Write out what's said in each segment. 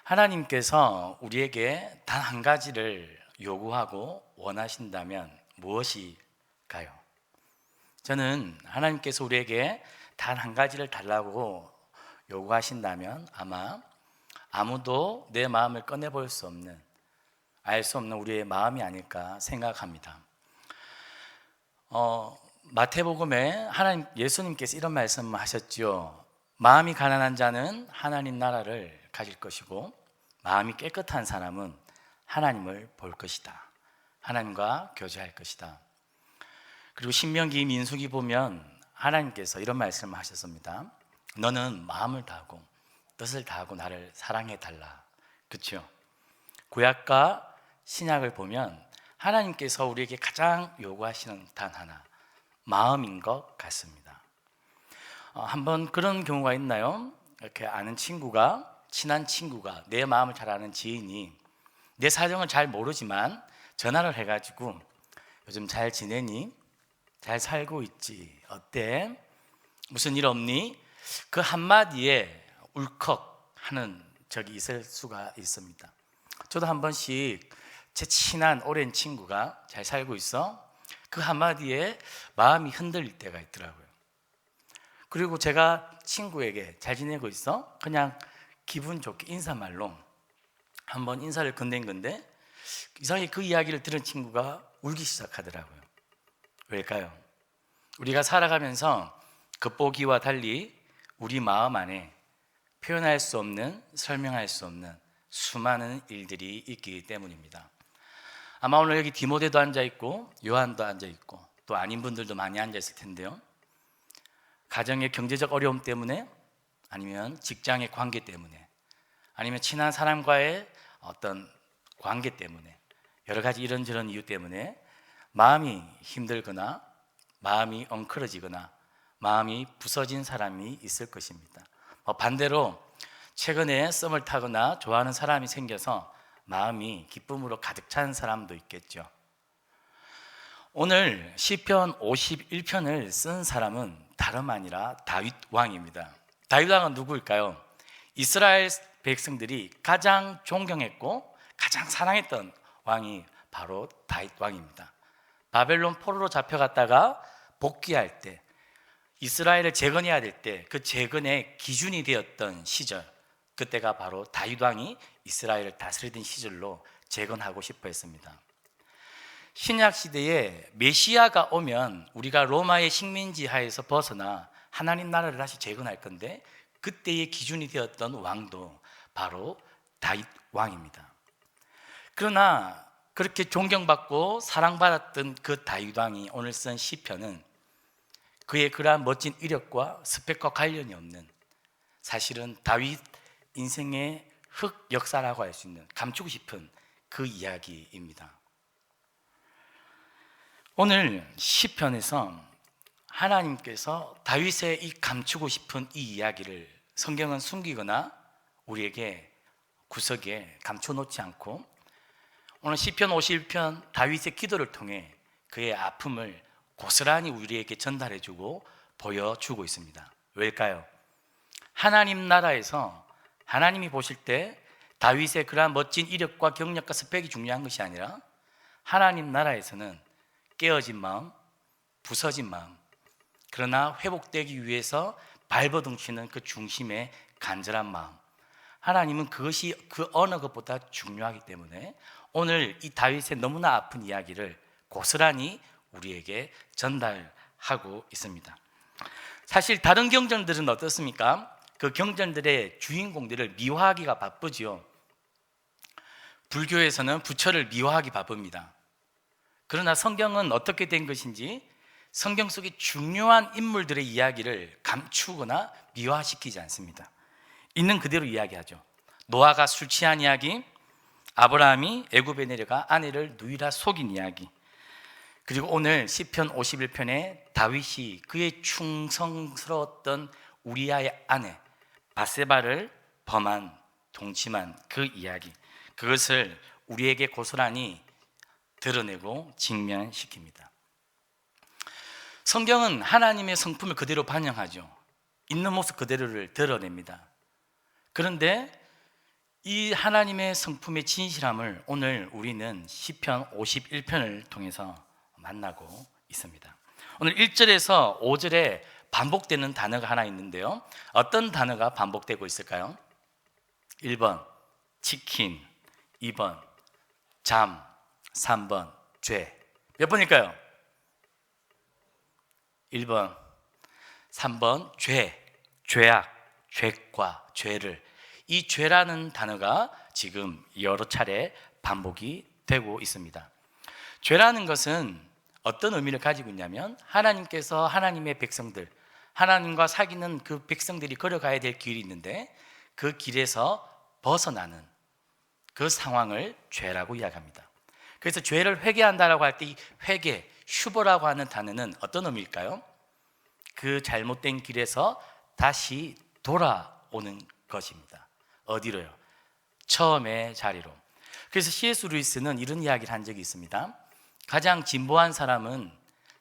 하나님께서 우리에게 단 한 가지를 요구하고 원하신다면 무엇일까요? 저는 하나님께서 우리에게 단 한 가지를 달라고 요구하신다면 아마 아무도 내 마음을 꺼내볼 수 없는, 알 수 없는 우리의 마음이 아닐까 생각합니다. 마태복음에 예수님께서 이런 말씀을 하셨지요. 마음이 가난한 자는 하나님 나라를 가질 것이고 마음이 깨끗한 사람은 하나님을 볼 것이다. 하나님과 교제할 것이다. 그리고 신명기, 민수기 보면 하나님께서 이런 말씀을 하셨습니다. 너는 마음을 다하고 뜻을 다하고 나를 사랑해 달라. 그렇죠? 구약과 신약을 보면 하나님께서 우리에게 가장 요구하시는 단 하나, 마음인 것 같습니다. 한번 그런 경우가 있나요? 이렇게 아는 친구가, 친한 친구가, 내 마음을 잘 아는 지인이 내 사정을 잘 모르지만 전화를 해가지고 요즘 잘 지내니? 잘 살고 있지? 어때? 무슨 일 없니? 그 한마디에 울컥 하는 적이 있을 수가 있습니다. 저도 한 번씩 제 친한 오랜 친구가 잘 살고 있어? 그 한마디에 마음이 흔들릴 때가 있더라고요. 그리고 제가 친구에게 잘 지내고 있어? 그냥 기분 좋게 인사말로 한번 인사를 건넨 건데 이상하게 그 이야기를 들은 친구가 울기 시작하더라고요. 왜일까요? 우리가 살아가면서 겉보기와 달리 우리 마음 안에 표현할 수 없는, 설명할 수 없는 수많은 일들이 있기 때문입니다. 아마 오늘 여기 디모데도 앉아있고 요한도 앉아있고 또 아닌 분들도 많이 앉아있을 텐데요, 가정의 경제적 어려움 때문에, 아니면 직장의 관계 때문에, 아니면 친한 사람과의 어떤 관계 때문에, 여러 가지 이런저런 이유 때문에 마음이 힘들거나 마음이 엉클어지거나 마음이 부서진 사람이 있을 것입니다. 반대로 최근에 썸을 타거나 좋아하는 사람이 생겨서 마음이 기쁨으로 가득 찬 사람도 있겠죠. 오늘 시편 51편을 쓴 사람은 다름 아니라 다윗 왕입니다. 다윗 왕은 누구일까요? 이스라엘 백성들이 가장 존경했고 가장 사랑했던 왕이 바로 다윗 왕입니다. 바벨론 포로로 잡혀갔다가 복귀할 때, 이스라엘을 재건해야 될 때 그 재건의 기준이 되었던 시절, 그때가 바로 다윗 왕이 이스라엘을 다스리던 시절로 재건하고 싶어 했습니다. 신약 시대에 메시아가 오면 우리가 로마의 식민지 하에서 벗어나 하나님 나라를 다시 재건할 건데, 그때의 기준이 되었던 왕도 바로 다윗 왕입니다. 그러나 그렇게 존경받고 사랑받았던 그 다윗 왕이 오늘 쓴 시편은 그의 그러한 멋진 이력과 스펙과 관련이 없는, 사실은 다윗 인생의 흑 역사라고 할 수 있는, 감추고 싶은 그 이야기입니다. 오늘 시편에서 하나님께서 다윗의 이 감추고 싶은 이 이야기를 성경은 숨기거나 우리에게 구석에 감춰놓지 않고 오늘 시편 51편 다윗의 기도를 통해 그의 아픔을 고스란히 우리에게 전달해주고 보여주고 있습니다. 왜일까요? 하나님 나라에서 하나님이 보실 때 다윗의 그러한 멋진 이력과 경력과 스펙이 중요한 것이 아니라 하나님 나라에서는 깨어진 마음, 부서진 마음, 그러나 회복되기 위해서 발버둥치는 그 중심의 간절한 마음, 하나님은 그것이 그 어느 것보다 중요하기 때문에 오늘 이 다윗의 너무나 아픈 이야기를 고스란히 우리에게 전달하고 있습니다. 사실 다른 경전들은 어떻습니까? 그 경전들의 주인공들을 미화하기가 바쁘지요. 불교에서는 부처를 미화하기 바쁩니다. 그러나 성경은 어떻게 된 것인지 성경 속의 중요한 인물들의 이야기를 감추거나 미화시키지 않습니다. 있는 그대로 이야기하죠. 노아가 술 취한 이야기, 아브라함이 애굽에 내려가 아내를 누이라 속인 이야기, 그리고 오늘 시편 51편에 다윗이 그의 충성스러웠던 우리아의 아내 바세바를 범한, 동침한 그 이야기, 그것을 우리에게 고스란히 드러내고 직면시킵니다. 성경은 하나님의 성품을 그대로 반영하죠. 있는 모습 그대로를 드러냅니다. 그런데 이 하나님의 성품의 진실함을 오늘 우리는 시편 51편을 통해서 만나고 있습니다. 오늘 1절에서 5절에 반복되는 단어가 하나 있는데요. 어떤 단어가 반복되고 있을까요? 1번 치킨, 2번 잠, 3번 죄. 몇 번일까요? 1번, 3번 죄, 죄악, 죄과 죄를. 이 죄라는 단어가 지금 여러 차례 반복이 되고 있습니다. 죄라는 것은 어떤 의미를 가지고 있냐면 하나님께서 하나님의 백성들, 하나님과 사귀는 그 백성들이 걸어가야 될 길이 있는데 그 길에서 벗어나는 그 상황을 죄라고 이야기합니다. 그래서 죄를 회개한다라고 할 때 이 회개, 휴보라고 하는 단어는 어떤 의미일까요? 그 잘못된 길에서 다시 돌아오는 것입니다. 어디로요? 처음의 자리로. 그래서 C.S. 루이스는 이런 이야기를 한 적이 있습니다. 가장 진보한 사람은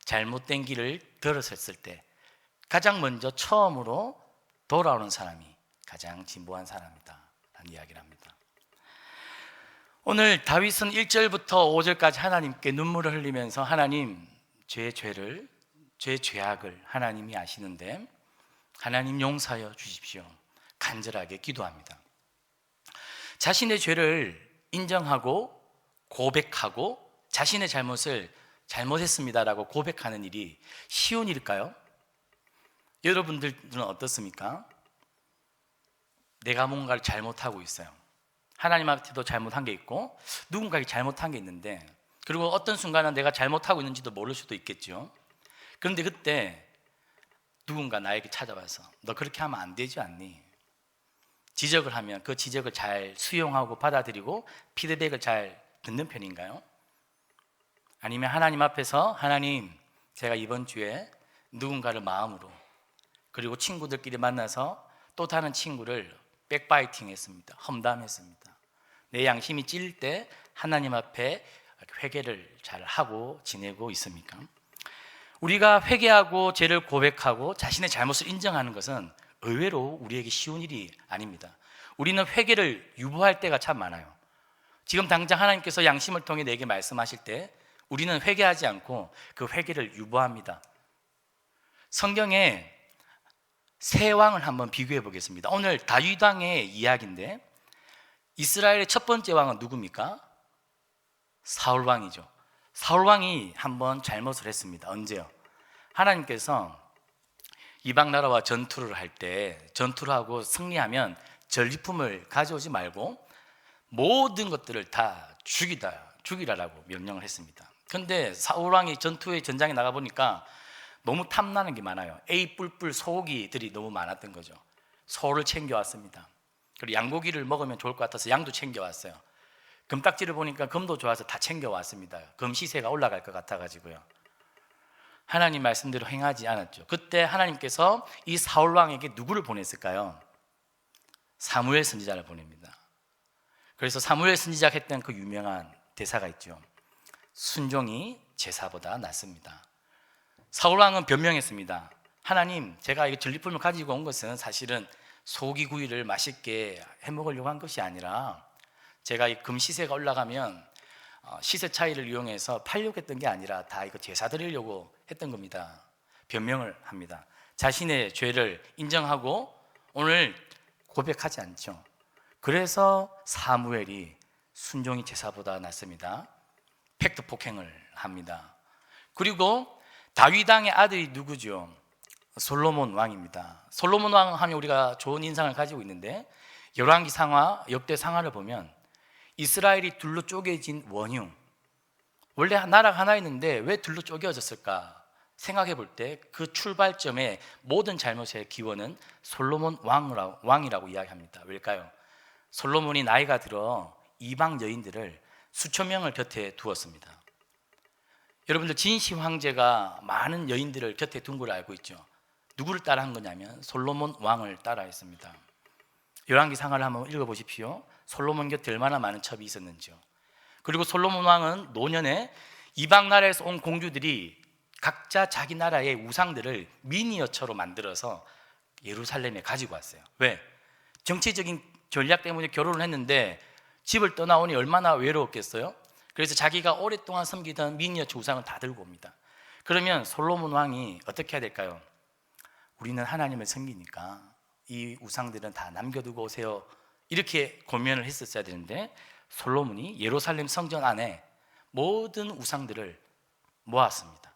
잘못된 길을 들어섰을 때 가장 먼저 처음으로 돌아오는 사람이 가장 진보한 사람이다 라는 이야기를 합니다. 오늘 다윗은 1절부터 5절까지 하나님께 눈물을 흘리면서 하나님, 제 죄를, 제 죄악을 하나님이 아시는데 하나님 용서하여 주십시오 간절하게 기도합니다. 자신의 죄를 인정하고 고백하고 자신의 잘못을 잘못했습니다라고 고백하는 일이 쉬운 일일까요? 여러분들은 어떻습니까? 내가 뭔가를 잘못하고 있어요. 하나님한테도 잘못한 게 있고 누군가에게 잘못한 게 있는데, 그리고 어떤 순간은 내가 잘못하고 있는지도 모를 수도 있겠죠. 그런데 그때 누군가 나에게 찾아와서 너 그렇게 하면 안 되지 않니? 지적을 하면 그 지적을 잘 수용하고 받아들이고 피드백을 잘 듣는 편인가요? 아니면 하나님 앞에서 하나님, 제가 이번 주에 누군가를 마음으로, 그리고 친구들끼리 만나서 또 다른 친구를 백바이팅 했습니다. 험담했습니다. 내 양심이 찔릴 때 하나님 앞에 회개를 잘 하고 지내고 있습니까? 우리가 회개하고 죄를 고백하고 자신의 잘못을 인정하는 것은 의외로 우리에게 쉬운 일이 아닙니다. 우리는 회개를 유보할 때가 참 많아요. 지금 당장 하나님께서 양심을 통해 내게 말씀하실 때 우리는 회개하지 않고 그 회개를 유보합니다. 성경에 세 왕을 한번 비교해 보겠습니다. 오늘 다윗 왕의 이야기인데 이스라엘의 첫 번째 왕은 누굽니까? 사울 왕이죠. 사울 왕이 한번 잘못을 했습니다. 언제요? 하나님께서 이방 나라와 전투를 할 때, 전투를 하고 승리하면 전리품을 가져오지 말고 모든 것들을 다 죽이라라고 명령을 했습니다. 그런데 사울 왕이 전투의 전장에 나가 보니까 너무 탐나는 게 많아요. 뿔뿔 소고기들이 너무 많았던 거죠. 소를 챙겨왔습니다. 그리고 양고기를 먹으면 좋을 것 같아서 양도 챙겨왔어요. 금딱지를 보니까 금도 좋아서 다 챙겨왔습니다. 금 시세가 올라갈 것 같아가지고요. 하나님 말씀대로 행하지 않았죠. 그때 하나님께서 이 사울 왕에게 누구를 보냈을까요? 사무엘 선지자를 보냅니다. 그래서 사무엘 선지자가 했던 그 유명한 대사가 있죠. 순종이 제사보다 낫습니다. 사울 왕은 변명했습니다. 하나님, 제가 이 전리품을 가지고 온 것은 사실은 소고기 구이를 맛있게 해 먹으려고 한 것이 아니라 제가 이 금 시세가 올라가면 시세 차이를 이용해서 팔려고 했던 게 아니라 다 이거 제사 드리려고 했던 겁니다. 변명을 합니다. 자신의 죄를 인정하고 오늘 고백하지 않죠. 그래서 사무엘이 순종이 제사보다 낫습니다. 팩트 폭행을 합니다. 그리고 다윗 왕의 아들이 누구죠? 솔로몬 왕입니다. 솔로몬 왕 하면 우리가 좋은 인상을 가지고 있는데 열왕기 상하, 역대 상하를 보면 이스라엘이 둘로 쪼개진 원흉, 원래 나라가 하나였는데 왜 둘로 쪼개졌을까 생각해 볼 때 그 출발점에 모든 잘못의 기원은 솔로몬 왕이라고 이야기합니다. 왜일까요? 솔로몬이 나이가 들어 이방 여인들을 수천 명을 곁에 두었습니다. 여러분들 진시 황제가 많은 여인들을 곁에 둔 걸 알고 있죠. 누구를 따라한 거냐면 솔로몬 왕을 따라했습니다. 열왕기 상하를 한번 읽어보십시오. 솔로몬 곁에 얼마나 많은 첩이 있었는지요. 그리고 솔로몬 왕은 노년에 이방 나라에서 온 공주들이 각자 자기 나라의 우상들을 미니어처로 만들어서 예루살렘에 가지고 왔어요. 왜? 정치적인 전략 때문에 결혼을 했는데 집을 떠나오니 얼마나 외로웠겠어요? 그래서 자기가 오랫동안 섬기던 미니어처 우상을 다 들고 옵니다. 그러면 솔로몬 왕이 어떻게 해야 될까요? 우리는 하나님을 섬기니까 이 우상들은 다 남겨두고 오세요, 이렇게 고면을 했었어야 되는데 솔로몬이 예루살렘 성전 안에 모든 우상들을 모았습니다.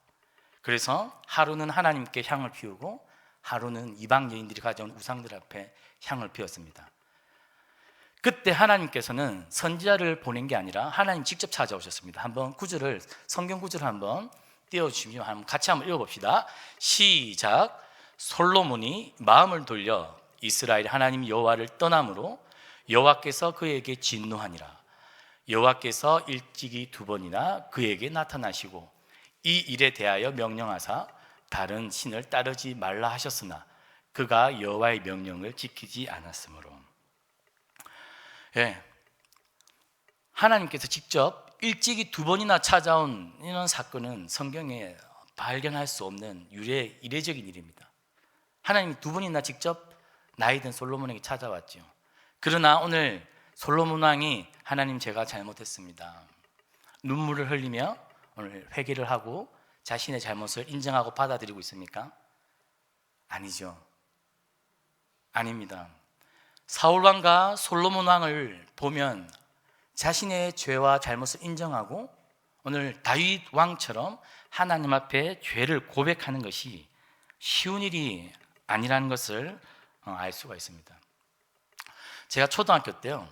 그래서 하루는 하나님께 향을 피우고 하루는 이방 여인들이 가져온 우상들 앞에 향을 피웠습니다. 그때 하나님께서는 선지자를 보낸 게 아니라 하나님 직접 찾아오셨습니다. 한번 구절을, 성경 구절을 한번 띄워주시면 같이 한번 읽어봅시다. 시작. 솔로몬이 마음을 돌려 이스라엘 하나님 여호와를 떠남으로 여호와께서 그에게 진노하니라. 여호와께서 일찍이 2번이나 그에게 나타나시고 이 일에 대하여 명령하사 다른 신을 따르지 말라 하셨으나 그가 여호와의 명령을 지키지 않았으므로. 하나님께서 직접 일찍이 2번이나 찾아온 이런 사건은 성경에 발견할 수 없는 이례적인 일입니다. 하나님이 2번이나 직접 나이든 솔로몬에게 찾아왔죠. 그러나 오늘 솔로몬 왕이 하나님, 제가 잘못했습니다, 눈물을 흘리며 오늘 회개를 하고 자신의 잘못을 인정하고 받아들이고 있습니까? 아니죠. 아닙니다. 사울 왕과 솔로몬 왕을 보면 자신의 죄와 잘못을 인정하고 오늘 다윗 왕처럼 하나님 앞에 죄를 고백하는 것이 쉬운 일이 아니라는 것을 알 수가 있습니다. 제가 초등학교 때요,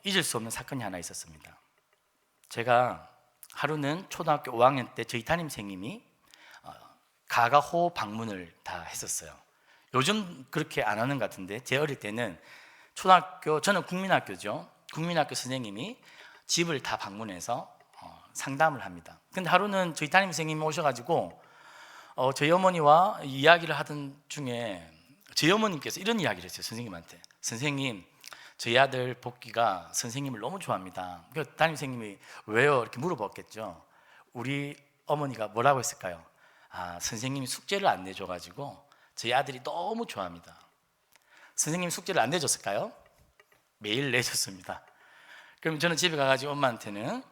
잊을 수 없는 사건이 하나 있었습니다. 제가 하루는 초등학교 5학년 때 저희 담임선생님이 가가호 방문을 다 했었어요. 요즘 그렇게 안 하는 것 같은데 제 어릴 때는 초등학교, 저는 국민학교죠, 국민학교 선생님이 집을 다 방문해서 상담을 합니다. 근데 하루는 저희 담임선생님이 오셔가지고 저희 어머니와 이야기를 하던 중에 저희 어머님께서 이런 이야기를 했어요. 선생님한테. 선생님, 저희 아들 복귀가 선생님을 너무 좋아합니다. 그 담임선생님이 왜요? 이렇게 물어봤겠죠. 우리 어머니가 뭐라고 했을까요? 선생님이 숙제를 안 내줘가지고 저희 아들이 너무 좋아합니다. 선생님이 숙제를 안 내줬을까요? 매일 내줬습니다. 그럼 저는 집에 가가지고 엄마한테는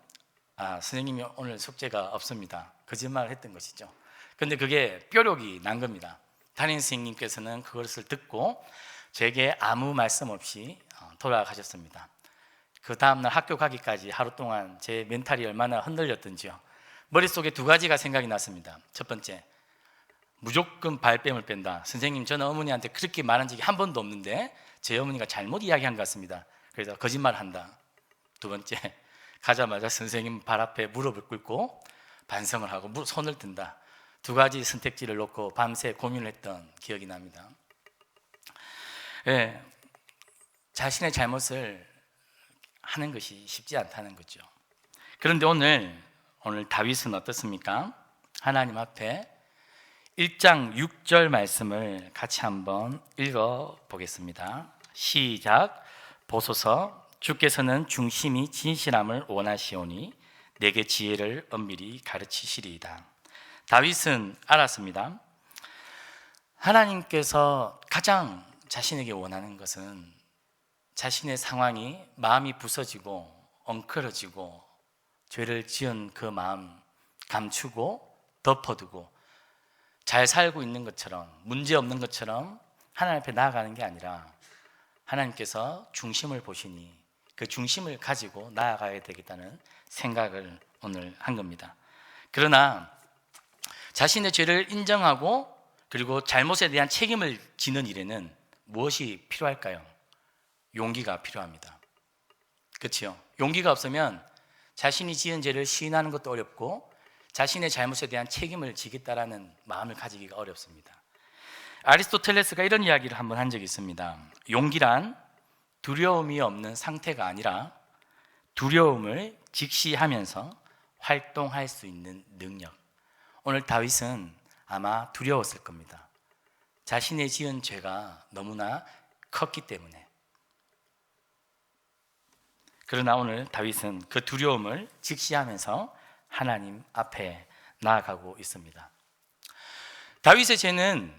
선생님이 오늘 숙제가 없습니다, 거짓말을 했던 것이죠. 그런데 그게 뾰록이 난 겁니다. 담임 선생님께서는 그것을 듣고 제게 아무 말씀 없이 돌아가셨습니다. 그 다음날 학교 가기까지 하루 동안 제 멘탈이 얼마나 흔들렸던지요. 머릿속에 2가지가 생각이 났습니다. 첫 번째, 무조건 발뺌을 뺀다. 선생님, 저는 어머니한테 그렇게 말한 적이 한 번도 없는데 제 어머니가 잘못 이야기한 것 같습니다. 그래서 거짓말한다. 2번째, 가자마자 선생님 발 앞에 무릎을 꿇고 반성을 하고 손을 든다. 2가지 선택지를 놓고 밤새 고민을 했던 기억이 납니다. 자신의 잘못을 하는 것이 쉽지 않다는 거죠. 그런데 오늘 다윗은 어떻습니까? 하나님 앞에 1장 6절 말씀을 같이 한번 읽어 보겠습니다. 시작. 보소서, 주께서는 중심이 진실함을 원하시오니 내게 지혜를 엄밀히 가르치시리이다. 다윗은 알았습니다. 하나님께서 가장 자신에게 원하는 것은 자신의 상황이 마음이 부서지고 엉클어지고 죄를 지은 그 마음 감추고 덮어두고 잘 살고 있는 것처럼, 문제 없는 것처럼 하나님 앞에 나아가는 게 아니라 하나님께서 중심을 보시니 그 중심을 가지고 나아가야 되겠다는 생각을 오늘 한 겁니다. 그러나 자신의 죄를 인정하고 그리고 잘못에 대한 책임을 지는 일에는 무엇이 필요할까요? 용기가 필요합니다. 그렇죠? 용기가 없으면 자신이 지은 죄를 시인하는 것도 어렵고 자신의 잘못에 대한 책임을 지겠다라는 마음을 가지기가 어렵습니다. 아리스토텔레스가 이런 이야기를 한번 한 적이 있습니다. 용기란 두려움이 없는 상태가 아니라 두려움을 직시하면서 활동할 수 있는 능력. 오늘 다윗은 아마 두려웠을 겁니다. 자신의 지은 죄가 너무나 컸기 때문에. 그러나 오늘 다윗은 그 두려움을 직시하면서 하나님 앞에 나아가고 있습니다. 다윗의 죄는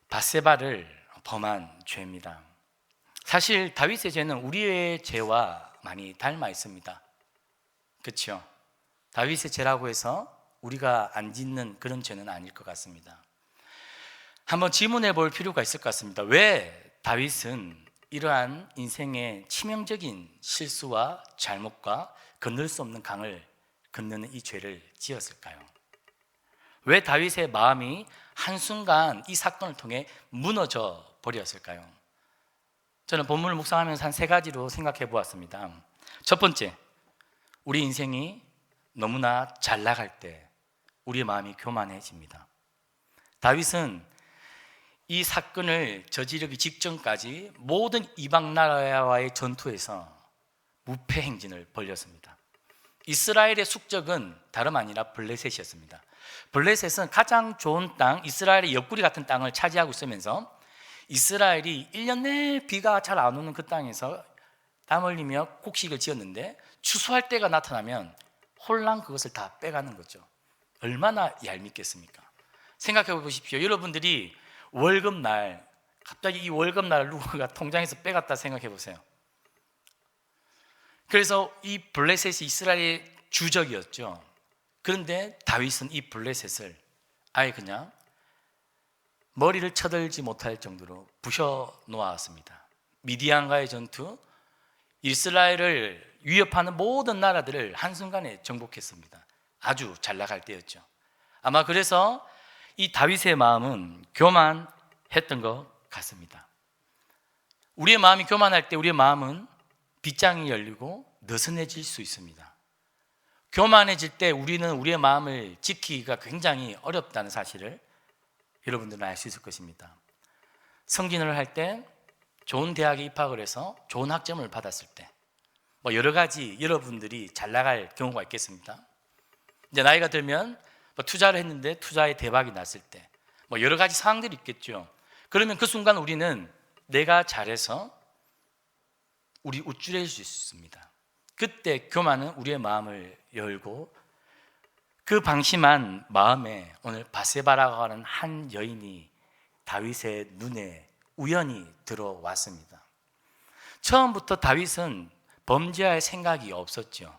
밧세바를 범한 죄입니다. 사실 다윗의 죄는 우리의 죄와 많이 닮아 있습니다. 그렇죠? 다윗의 죄라고 해서 우리가 안 짓는 그런 죄는 아닐 것 같습니다. 한번 질문해 볼 필요가 있을 것 같습니다. 왜 다윗은 이러한 인생의 치명적인 실수와 잘못과 건널 수 없는 강을 건너는 이 죄를 지었을까요? 왜 다윗의 마음이 한순간 이 사건을 통해 무너져 버렸을까요? 저는 본문을 묵상하면서 한 3가지로 생각해 보았습니다. 첫 번째, 우리 인생이 너무나 잘 나갈 때 우리의 마음이 교만해집니다. 다윗은 이 사건을 저지르기 직전까지 모든 이방 나라와의 전투에서 무패 행진을 벌였습니다. 이스라엘의 숙적은 다름 아니라 블레셋이었습니다. 블레셋은 가장 좋은 땅, 이스라엘의 옆구리 같은 땅을 차지하고 있으면서 이스라엘이 1년 내내 비가 잘 안 오는 그 땅에서 땀 흘리며 곡식을 지었는데 추수할 때가 나타나면 홀랑 그것을 다 빼가는 거죠. 얼마나 얄밉겠습니까? 생각해 보십시오. 여러분들이 월급날, 갑자기 이 월급날을 누군가 통장에서 빼갔다 생각해 보세요. 그래서 이 블레셋이 이스라엘의 주적이었죠. 그런데 다윗은 이 블레셋을 아예 그냥 머리를 쳐들지 못할 정도로 부셔 놓았습니다. 미디안과의 전투, 이스라엘을 위협하는 모든 나라들을 한순간에 정복했습니다. 아주 잘 나갈 때였죠. 아마 그래서 이 다윗의 마음은 교만했던 것 같습니다. 우리의 마음이 교만할 때 우리의 마음은 빗장이 열리고 느슨해질 수 있습니다. 교만해질 때 우리는 우리의 마음을 지키기가 굉장히 어렵다는 사실을 여러분들은 알 수 있을 것입니다. 승진을 할 때 좋은 대학에 입학을 해서 좋은 학점을 받았을 때 여러 가지 여러분들이 잘 나갈 경우가 있겠습니다. 이제 나이가 들면 투자를 했는데 투자에 대박이 났을 때 여러 가지 상황들이 있겠죠. 그러면 그 순간 우리는 내가 잘해서 우리 우쭐해질 수 있습니다. 그때 교만은 우리의 마음을 열고 그 방심한 마음에 오늘 바세바라고 하는 한 여인이 다윗의 눈에 우연히 들어왔습니다. 처음부터 다윗은 범죄할 생각이 없었죠.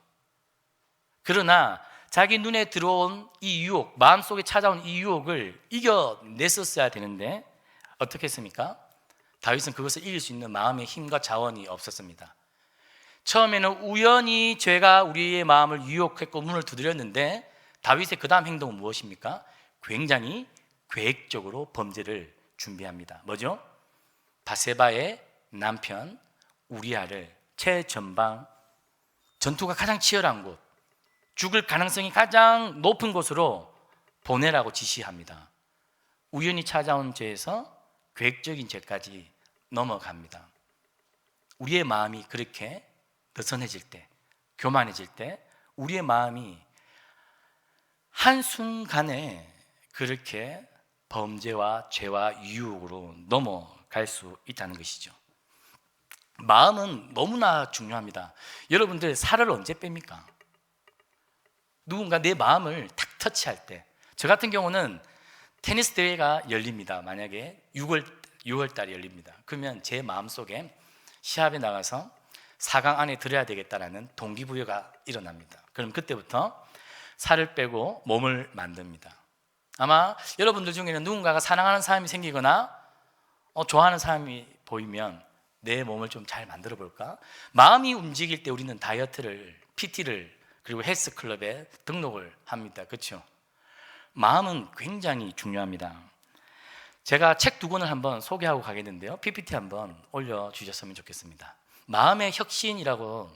그러나 자기 눈에 들어온 이 유혹, 마음속에 찾아온 이 유혹을 이겨냈었어야 되는데 어떻게 했습니까? 다윗은 그것을 이길 수 있는 마음의 힘과 자원이 없었습니다. 처음에는 우연히 죄가 우리의 마음을 유혹했고 문을 두드렸는데 다윗의 그 다음 행동은 무엇입니까? 굉장히 계획적으로 범죄를 준비합니다. 뭐죠? 바세바의 남편 우리아를 최전방, 전투가 가장 치열한 곳, 죽을 가능성이 가장 높은 곳으로 보내라고 지시합니다. 우연히 찾아온 죄에서 계획적인 죄까지 넘어갑니다. 우리의 마음이 그렇게 느슨해질 때, 교만해질 때 우리의 마음이 한순간에 그렇게 범죄와 죄와 유혹으로 넘어갈 수 있다는 것이죠. 마음은 너무나 중요합니다. 여러분들 살을 언제 뺍니까? 누군가 내 마음을 탁 터치할 때. 저 같은 경우는 테니스 대회가 열립니다. 만약에 6월 달에 열립니다. 그러면 제 마음속에 시합에 나가서 4강 안에 들어야 되겠다라는 동기부여가 일어납니다. 그럼 그때부터 살을 빼고 몸을 만듭니다. 아마 여러분들 중에는 누군가가 사랑하는 사람이 생기거나 좋아하는 사람이 보이면 내 몸을 좀 잘 만들어 볼까? 마음이 움직일 때 우리는 다이어트를, PT를 그리고 헬스클럽에 등록을 합니다. 그렇죠? 마음은 굉장히 중요합니다. 제가 책 2권을 한번 소개하고 가겠는데요. PPT 한번 올려주셨으면 좋겠습니다. 마음의 혁신이라고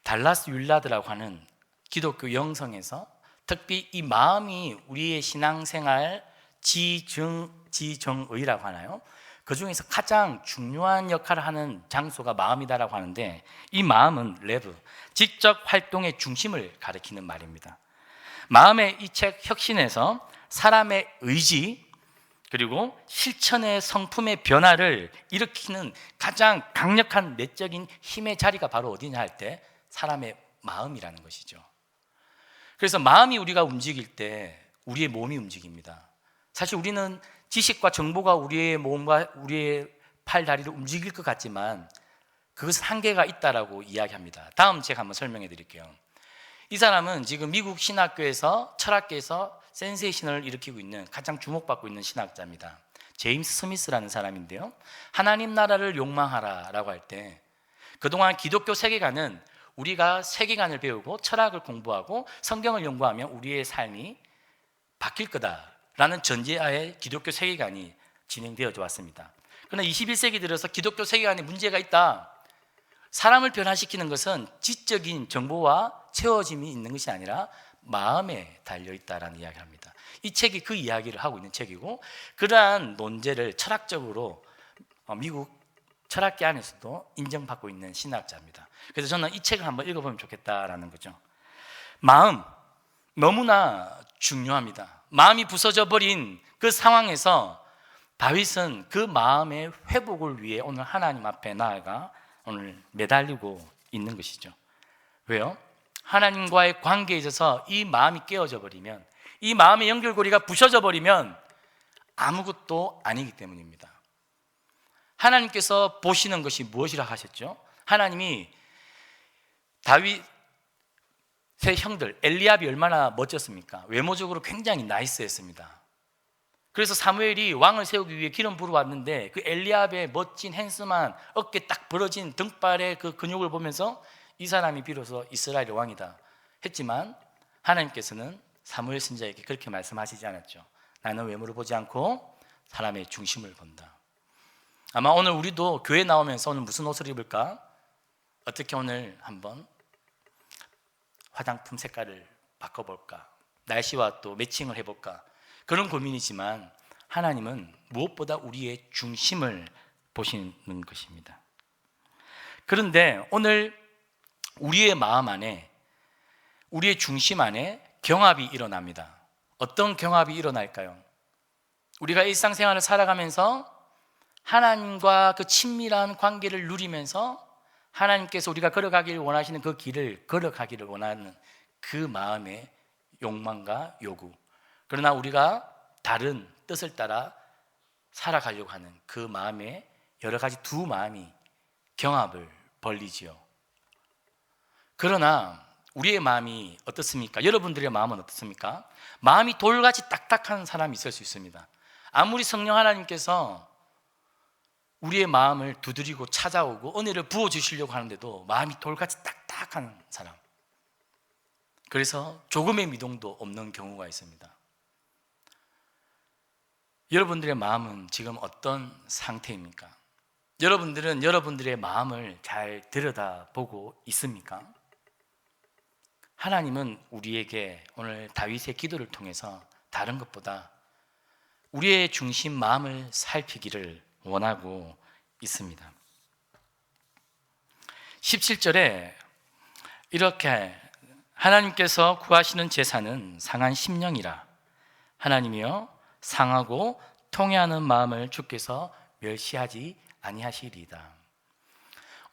달라스 윌라드라고 하는 기독교 영성에서 특히 이 마음이 우리의 신앙생활 지정의라고 하나요? 그 중에서 가장 중요한 역할을 하는 장소가 마음이다라고 하는데 이 마음은 레브, 지적 활동의 중심을 가리키는 말입니다. 마음의 이 책 혁신에서 사람의 의지 그리고 실천의 성품의 변화를 일으키는 가장 강력한 내적인 힘의 자리가 바로 어디냐 할 때 사람의 마음이라는 것이죠. 그래서 마음이 우리가 움직일 때 우리의 몸이 움직입니다. 사실 우리는 지식과 정보가 우리의 몸과 우리의 팔, 다리를 움직일 것 같지만 그것은 한계가 있다라고 이야기합니다. 다음 책 한번 설명해 드릴게요. 이 사람은 지금 미국 신학교에서 철학계에서 센세이션을 일으키고 있는 가장 주목받고 있는 신학자입니다. 제임스 스미스라는 사람인데요, 하나님 나라를 욕망하라라고 할 때 그동안 기독교 세계관은 우리가 세계관을 배우고 철학을 공부하고 성경을 연구하면 우리의 삶이 바뀔 거다라는 전제하에 기독교 세계관이 진행되어져 왔습니다. 그러나 21세기 들어서 기독교 세계관에 문제가 있다, 사람을 변화시키는 것은 지적인 정보와 채워짐이 있는 것이 아니라 마음에 달려있다라는 이야기를 합니다. 이 책이 그 이야기를 하고 있는 책이고, 그러한 논제를 철학적으로 미국 철학계 안에서도 인정받고 있는 신학자입니다. 그래서 저는 이 책을 한번 읽어보면 좋겠다라는 거죠. 마음, 너무나 중요합니다. 마음이 부서져 버린 그 상황에서 다윗은 그 마음의 회복을 위해 오늘 하나님 앞에 나아가 오늘 매달리고 있는 것이죠. 왜요? 하나님과의 관계에 있어서 이 마음이 깨어져 버리면, 이 마음의 연결고리가 부셔져 버리면 아무것도 아니기 때문입니다. 하나님께서 보시는 것이 무엇이라 하셨죠? 하나님이 다윗의 형들 엘리압이 얼마나 멋졌습니까? 외모적으로 굉장히 나이스했습니다. 그래서 사무엘이 왕을 세우기 위해 기름 부으러 왔는데 그 엘리압의 멋진 핸섬한 어깨 딱 벌어진 등발의 그 근육을 보면서 이 사람이 비로소 이스라엘의 왕이다 했지만, 하나님께서는 사무엘 선지자에게 그렇게 말씀하시지 않았죠. 나는 외모를 보지 않고 사람의 중심을 본다. 아마 오늘 우리도 교회 나오면서 오늘 무슨 옷을 입을까? 어떻게 오늘 한번 화장품 색깔을 바꿔볼까? 날씨와 또 매칭을 해볼까? 그런 고민이지만 하나님은 무엇보다 우리의 중심을 보시는 것입니다. 그런데 오늘 우리의 마음 안에, 우리의 중심 안에 경합이 일어납니다. 어떤 경합이 일어날까요? 우리가 일상생활을 살아가면서 하나님과 그 친밀한 관계를 누리면서 하나님께서 우리가 걸어가기를 원하시는 그 길을 걸어가기를 원하는 그 마음의 욕망과 요구, 그러나 우리가 다른 뜻을 따라 살아가려고 하는 그 마음의 여러 가지 두 마음이 경합을 벌이지요. 그러나 우리의 마음이 어떻습니까? 여러분들의 마음은 어떻습니까? 마음이 돌같이 딱딱한 사람이 있을 수 있습니다. 아무리 성령 하나님께서 우리의 마음을 두드리고 찾아오고 은혜를 부어주시려고 하는데도 마음이 돌같이 딱딱한 사람, 그래서 조금의 미동도 없는 경우가 있습니다. 여러분들의 마음은 지금 어떤 상태입니까? 여러분들은 여러분들의 마음을 잘 들여다보고 있습니까? 하나님은 우리에게 오늘 다윗의 기도를 통해서 다른 것보다 우리의 중심 마음을 살피기를 원하고 있습니다. 17절에 이렇게 하나님께서 구하시는 제사는 상한 심령이라. 하나님이여 상하고 통회하는 마음을 주께서 멸시하지 아니하시리이다.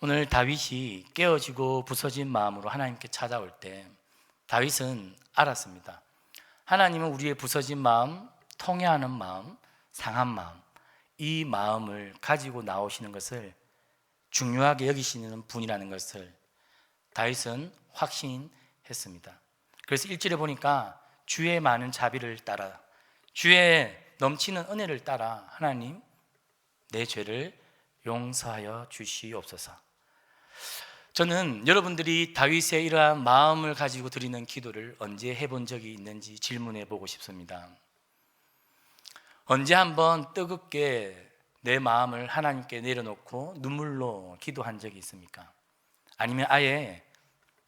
오늘 다윗이 깨어지고 부서진 마음으로 하나님께 찾아올 때 다윗은 알았습니다. 하나님은 우리의 부서진 마음, 통회하는 마음, 상한 마음, 이 마음을 가지고 나오시는 것을 중요하게 여기시는 분이라는 것을 다윗은 확신했습니다. 그래서 1절에 보니까 주의 많은 자비를 따라, 주의 넘치는 은혜를 따라 하나님 내 죄를 용서하여 주시옵소서. 저는 여러분들이 다윗의 이러한 마음을 가지고 드리는 기도를 언제 해본 적이 있는지 질문해 보고 싶습니다. 언제 한번 뜨겁게 내 마음을 하나님께 내려놓고 눈물로 기도한 적이 있습니까? 아니면 아예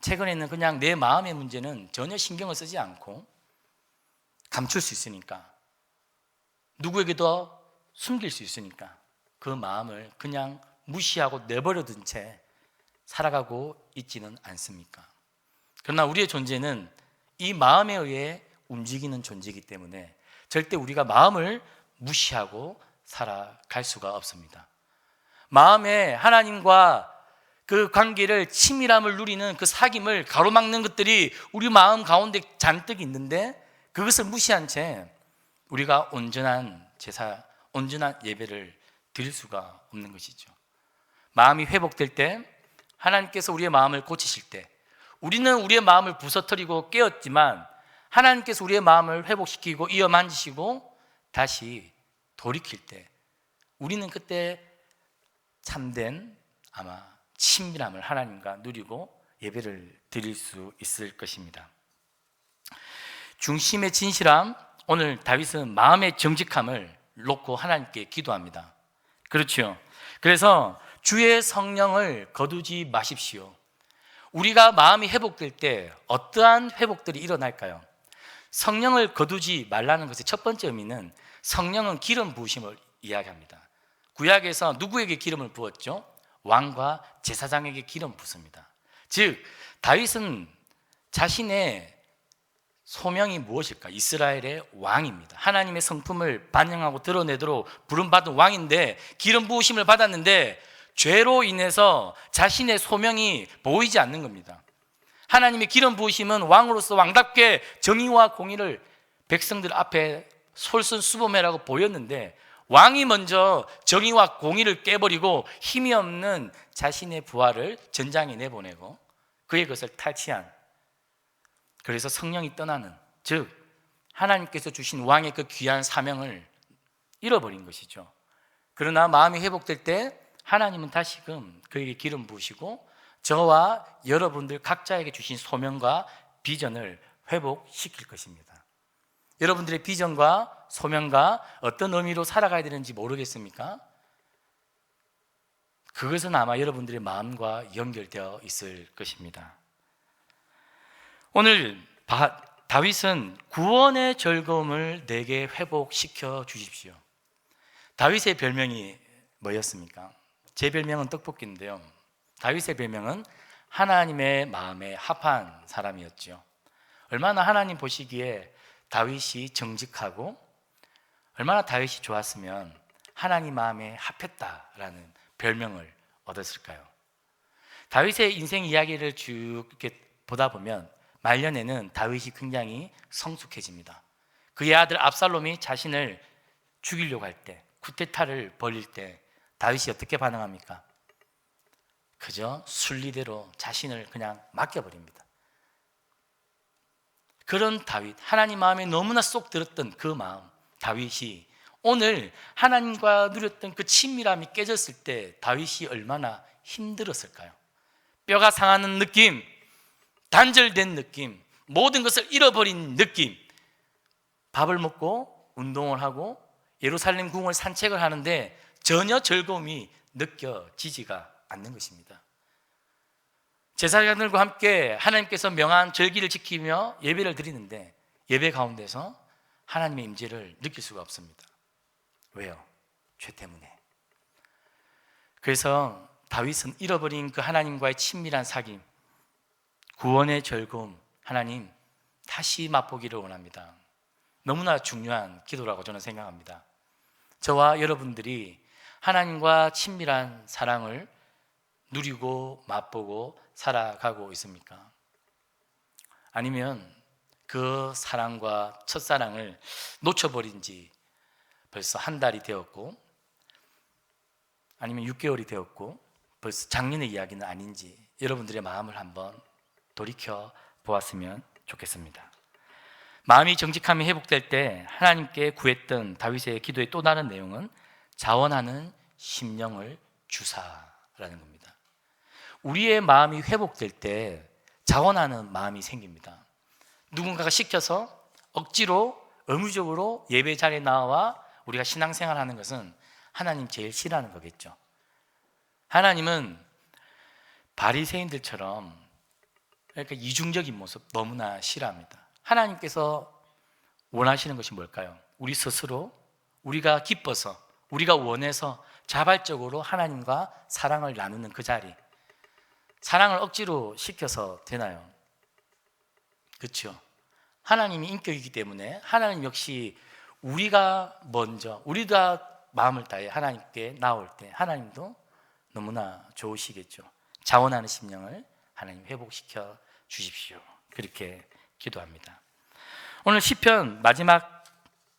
최근에는 그냥 내 마음의 문제는 전혀 신경을 쓰지 않고 감출 수 있으니까, 누구에게도 숨길 수 있으니까 그 마음을 그냥 무시하고 내버려둔 채 살아가고 있지는 않습니까? 그러나 우리의 존재는 이 마음에 의해 움직이는 존재이기 때문에 절대 우리가 마음을 무시하고 살아갈 수가 없습니다. 마음에 하나님과 그 관계를 친밀함을 누리는 그 사귐을 가로막는 것들이 우리 마음 가운데 잔뜩 있는데, 그것을 무시한 채 우리가 온전한 제사, 온전한 예배를 드릴 수가 없는 것이죠. 마음이 회복될 때, 하나님께서 우리의 마음을 고치실 때, 우리는 우리의 마음을 부서뜨리고 깨었지만 하나님께서 우리의 마음을 회복시키고 이어 만지시고 다시 돌이킬 때, 우리는 그때 참된 아마 친밀함을 하나님과 누리고 예배를 드릴 수 있을 것입니다. 중심의 진실함, 오늘 다윗은 마음의 정직함을 놓고 하나님께 기도합니다. 그렇죠. 그래서 주의 성령을 거두지 마십시오. 우리가 마음이 회복될 때 어떠한 회복들이 일어날까요? 성령을 거두지 말라는 것의 첫 번째 의미는 성령은 기름 부으심을 이야기합니다. 구약에서 누구에게 기름을 부었죠? 왕과 제사장에게 기름 부습니다. 즉 다윗은 자신의 소명이 무엇일까? 이스라엘의 왕입니다. 하나님의 성품을 반영하고 드러내도록 부름받은 왕인데 기름 부으심을 받았는데 죄로 인해서 자신의 소명이 보이지 않는 겁니다. 하나님의 기름 부으심은 왕으로서 왕답게 정의와 공의를 백성들 앞에 솔선수범해라고 보였는데 왕이 먼저 정의와 공의를 깨버리고 힘이 없는 자신의 부하를 전장에 내보내고 그의 것을 탈취한, 그래서 성령이 떠나는, 즉 하나님께서 주신 왕의 그 귀한 사명을 잃어버린 것이죠. 그러나 마음이 회복될 때 하나님은 다시금 그에게 기름 부으시고 저와 여러분들 각자에게 주신 소명과 비전을 회복시킬 것입니다. 여러분들의 비전과 소명과 어떤 의미로 살아가야 되는지 모르겠습니까? 그것은 아마 여러분들의 마음과 연결되어 있을 것입니다. 오늘 다윗은 구원의 즐거움을 내게 회복시켜 주십시오. 다윗의 별명이 뭐였습니까? 제 별명은 떡볶이인데요, 다윗의 별명은 하나님의 마음에 합한 사람이었죠. 얼마나 하나님 보시기에 다윗이 정직하고 얼마나 다윗이 좋았으면 하나님 마음에 합했다라는 별명을 얻었을까요? 다윗의 인생 이야기를 쭉 이렇게 보다 보면 말년에는 다윗이 굉장히 성숙해집니다. 그의 아들 압살롬이 자신을 죽이려고 할 때, 쿠데타를 벌일 때 다윗이 어떻게 반응합니까? 그저 순리대로 자신을 그냥 맡겨버립니다. 그런 다윗, 하나님 마음에 너무나 쏙 들었던 그 마음, 다윗이 오늘 하나님과 누렸던 그 친밀함이 깨졌을 때 다윗이 얼마나 힘들었을까요? 뼈가 상하는 느낌, 단절된 느낌, 모든 것을 잃어버린 느낌. 밥을 먹고 운동을 하고 예루살렘 궁을 산책을 하는데 전혀 즐거움이 느껴지지가 않는 것입니다. 제사장들과 함께 하나님께서 명한 절기를 지키며 예배를 드리는데 예배 가운데서 하나님의 임재를 느낄 수가 없습니다. 왜요? 죄 때문에. 그래서 다윗은 잃어버린 그 하나님과의 친밀한 사귐, 구원의 즐거움, 하나님 다시 맛보기를 원합니다. 너무나 중요한 기도라고 저는 생각합니다. 저와 여러분들이 하나님과 친밀한 사랑을 누리고 맛보고 살아가고 있습니까? 아니면 그 사랑과 첫사랑을 놓쳐버린 지 벌써 한 달이 되었고, 아니면 6개월이 되었고 벌써 작년의 이야기는 아닌지 여러분들의 마음을 한번 돌이켜 보았으면 좋겠습니다. 마음이 정직함이 회복될 때 하나님께 구했던 다윗의 기도의 또 다른 내용은 자원하는 심령을 주사라는 겁니다. 우리의 마음이 회복될 때 자원하는 마음이 생깁니다. 누군가가 시켜서 억지로 의무적으로 예배 자리에 나와 우리가 신앙생활하는 것은 하나님 제일 싫어하는 거겠죠. 하나님은 바리새인들처럼 그러니까 이중적인 모습 너무나 싫어합니다. 하나님께서 원하시는 것이 뭘까요? 우리 스스로 우리가 기뻐서 우리가 원해서 자발적으로 하나님과 사랑을 나누는 그 자리, 사랑을 억지로 시켜서 되나요? 그렇죠. 하나님이 인격이기 때문에 하나님 역시 우리가 먼저 우리가 마음을 다해 하나님께 나올 때 하나님도 너무나 좋으시겠죠. 자원하는 심령을 하나님 회복시켜 주십시오. 그렇게 기도합니다. 오늘 시편 마지막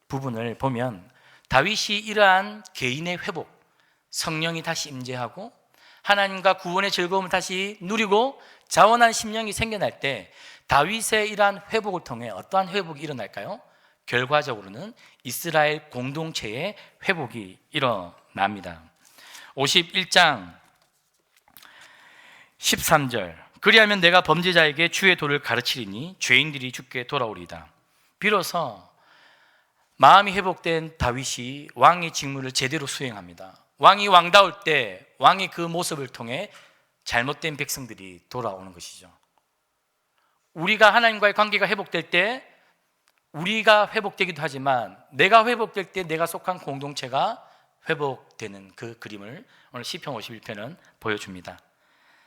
부분을 보면 다윗이 이러한 개인의 회복, 성령이 다시 임재하고 하나님과 구원의 즐거움을 다시 누리고 자원한 심령이 생겨날 때 다윗의 이러한 회복을 통해 어떠한 회복이 일어날까요? 결과적으로는 이스라엘 공동체의 회복이 일어납니다. 51장 13절 그리하면 내가 범죄자에게 주의 도를 가르치리니 죄인들이 주께 돌아오리이다. 비로소 마음이 회복된 다윗이 왕의 직무를 제대로 수행합니다. 왕이 왕다울 때 왕의 그 모습을 통해 잘못된 백성들이 돌아오는 것이죠. 우리가 하나님과의 관계가 회복될 때 우리가 회복되기도 하지만 내가 회복될 때 내가 속한 공동체가 회복되는 그 그림을 오늘 시편 51편은 보여줍니다.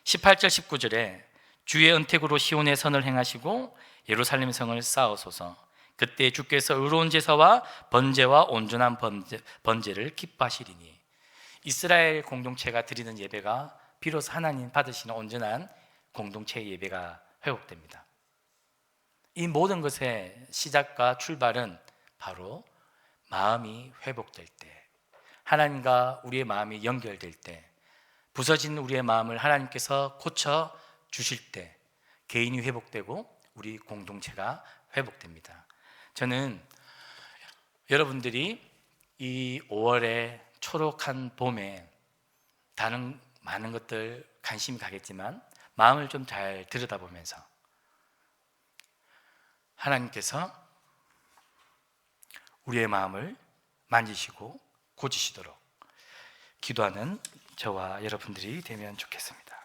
18절 19절에 주의 은택으로 시온의 선을 행하시고 예루살렘 성을 쌓으소서. 그때 주께서 의로운 제사와 번제와 온전한 번제를 기뻐하시리니. 이스라엘 공동체가 드리는 예배가 비로소 하나님 받으시는 온전한 공동체의 예배가 회복됩니다. 이 모든 것의 시작과 출발은 바로 마음이 회복될 때, 하나님과 우리의 마음이 연결될 때, 부서진 우리의 마음을 하나님께서 고쳐 주실 때 개인이 회복되고 우리 공동체가 회복됩니다. 저는 여러분들이 이 5월의 초록한 봄에 다른 많은 것들 관심이 가겠지만 마음을 좀 잘 들여다보면서 하나님께서 우리의 마음을 만지시고 고치시도록 기도하는 저와 여러분들이 되면 좋겠습니다.